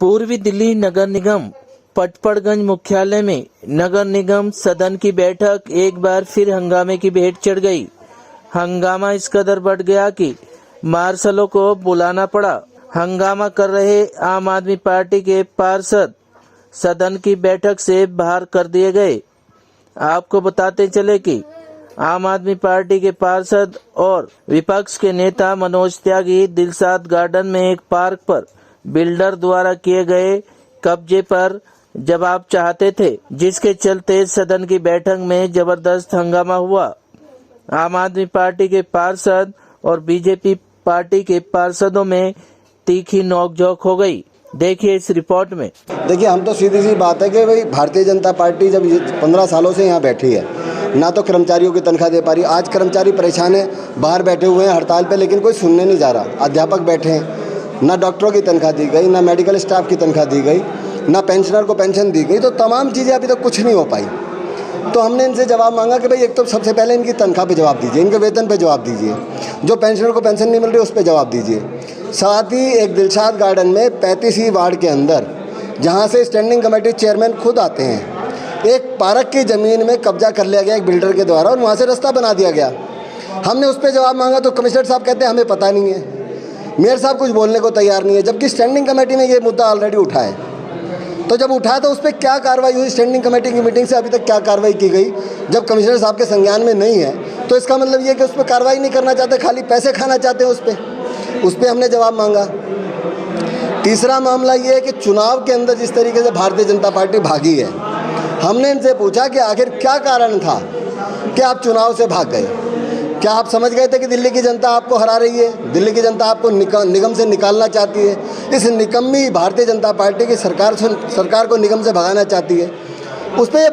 पूर्वी दिल्ली नगर निगम पटपड़गंज मुख्यालय में नगर निगम सदन की बैठक एक बार फिर हंगामे की भेंट चढ़ गई। हंगामा इस कदर बढ़ गया कि मार्शलों को बुलाना पड़ा। हंगामा कर रहे आम आदमी पार्टी के पार्षद सदन की बैठक से बाहर कर दिए गए। आपको बताते चले कि आम आदमी पार्टी के पार्षद और विपक्ष के नेता मनोज त्यागी दिलशाद गार्डन में एक पार्क पर बिल्डर द्वारा किए गए कब्जे पर जवाब चाहते थे, जिसके चलते सदन की बैठक में जबरदस्त हंगामा हुआ। आम आदमी पार्टी के पार्षद और बीजेपी पार्टी के पार्षदों में तीखी नोकझोंक हो गई। देखिए इस रिपोर्ट में। देखिए, हम तो सीधी सी बात है कि भाई भारतीय जनता पार्टी जब 15 सालों से यहाँ बैठी है, ना तो कर्मचारियों की तनख्वाह दे पा रही। आज कर्मचारी परेशान है, बाहर बैठे हुए हैं हड़ताल पे, लेकिन कोई सुनने नहीं जा रहा। अध्यापक बैठे हैं, ना डॉक्टरों की तनख्वाह दी गई, ना मेडिकल स्टाफ की तनख्वाह दी गई, ना पेंशनर को पेंशन दी गई। तो तमाम चीज़ें अभी तक कुछ नहीं हो पाई। तो हमने इनसे जवाब मांगा कि भाई एक तो सबसे पहले इनकी तनख्वाह पे जवाब दीजिए, इनके वेतन पे जवाब दीजिए, जो पेंशनर को पेंशन नहीं मिल रही उस पर जवाब दीजिए। साथ ही एक दिलशाद गार्डन में 35वीं वार्ड के अंदर, जहाँ से स्टैंडिंग कमेटी चेयरमैन खुद आते हैं, एक पार्क की ज़मीन में कब्जा कर लिया गया एक बिल्डर के द्वारा और वहाँ से रास्ता बना दिया गया। हमने उस पर जवाब मांगा तो कमिश्नर साहब कहते हैं हमें पता नहीं है। मेयर साहब कुछ बोलने को तैयार नहीं है, जबकि स्टैंडिंग कमेटी में ये मुद्दा ऑलरेडी उठा है। तो जब उठा तो उस पर क्या कार्रवाई हुई? स्टैंडिंग कमेटी की मीटिंग से अभी तक क्या कार्रवाई की गई? जब कमिश्नर साहब के संज्ञान में नहीं है तो इसका मतलब ये कि उस पर कार्रवाई नहीं करना चाहते, खाली पैसे खाना चाहते हैं उस पर हमने जवाब मांगा। तीसरा मामला ये है कि चुनाव के अंदर जिस तरीके से भारतीय जनता पार्टी भागी है, हमने इनसे पूछा कि आखिर क्या कारण था कि आप चुनाव से भाग गए? क्या आप समझ गए थे कि दिल्ली की जनता आपको हरा रही है, दिल्ली की जनता आपको निगम से निकालना चाहती है? इस निकम्मी भारतीय जनता पार्टी की सरकार को निगम से भगाना चाहती है। उस पर ये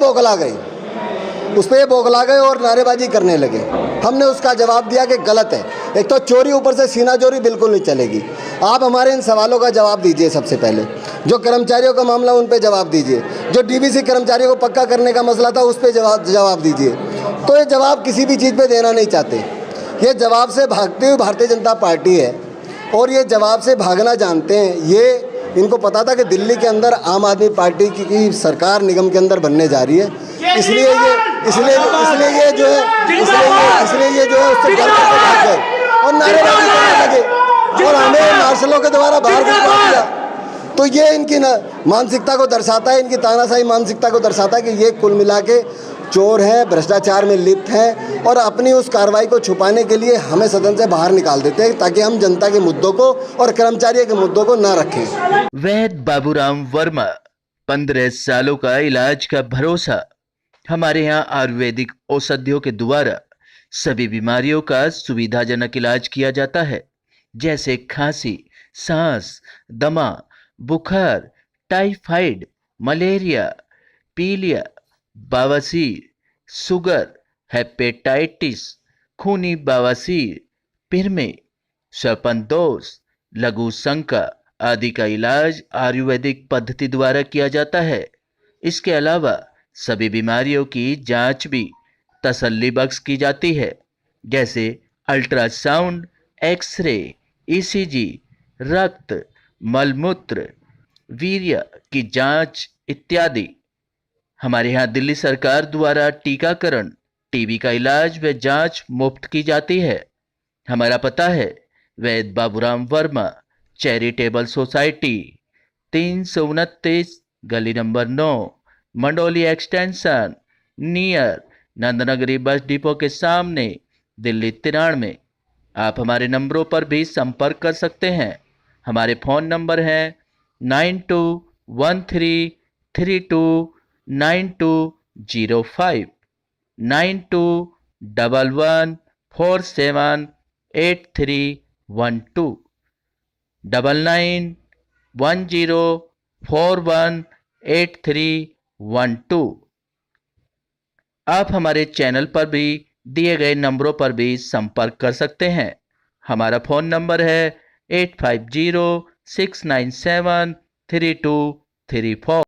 बौखला गए और नारेबाजी करने लगे। हमने उसका जवाब दिया कि गलत है। एक तो चोरी, ऊपर से सीना चोरी बिल्कुल नहीं चलेगी। आप हमारे इन सवालों का जवाब दीजिए। सबसे पहले जो कर्मचारियों का मामला उन पर जवाब दीजिए, जो डीबीसी कर्मचारियों को पक्का करने का मसला था उस पर जवाब दीजिए। तो ये जवाब किसी भी चीज़ पे देना नहीं चाहते। ये जवाब से भागती हुई भारतीय जनता पार्टी है और ये जवाब से भागना जानते हैं। ये इनको पता था कि दिल्ली के अंदर आम आदमी पार्टी की सरकार निगम के अंदर बनने जा रही है, इसलिए ये जो है उससे डर करके भाग गए और नारेबाजी करने लगे और हमें मार्शलों के द्वारा बाहर भिजवा दिया। तो ये इनकी मानसिकता को दर्शाता है, इनकी तानाशाही मानसिकता को दर्शाता है कि ये कुल मिला के चोर हैं, भ्रष्टाचार में लिप्त हैं और अपनी उस कार्रवाई को छुपाने के लिए हमें सदन से बाहर निकाल देते हैं ताकि हम जनता के मुद्दों को और कर्मचारियों के मुद्दों को ना रखें। वैद्य बाबूराम वर्मा, 15 सालों का इलाज का भरोसा। हमारे यहाँ आयुर्वेदिक औषधियों के द्वारा सभी बीमारियों का सुविधाजनक इलाज किया जाता है, जैसे खांसी, सांस, दमा, बुखार, टाइफाइड, मलेरिया, पीलिया, बवासीर, शुगर, हेपेटाइटिस, खूनी बवासीर, पिरमे, श्वापनदोष, लघु शंका आदि का इलाज आयुर्वेदिक पद्धति द्वारा किया जाता है। इसके अलावा सभी बीमारियों की जांच भी तसल्ली बख्श की जाती है, जैसे अल्ट्रासाउंड, एक्सरे, ईसीजी, रक्त, मलमूत्र, वीर्य की जांच इत्यादि। हमारे यहाँ दिल्ली सरकार द्वारा टीकाकरण, टीबी का इलाज व जांच मुफ्त की जाती है। हमारा पता है वैद्य बाबूराम वर्मा चैरिटेबल सोसाइटी, 329 गली number 9, Mandoli extension, near Nand Nagri bus depot के सामने, दिल्ली 93। आप हमारे नंबरों पर भी संपर्क कर सकते हैं। हमारे फ़ोन नंबर हैं 9213329205, 9211478312, 9910418312। आप हमारे चैनल पर भी दिए गए नंबरों पर भी संपर्क कर सकते हैं। हमारा फ़ोन नंबर है 8506973234।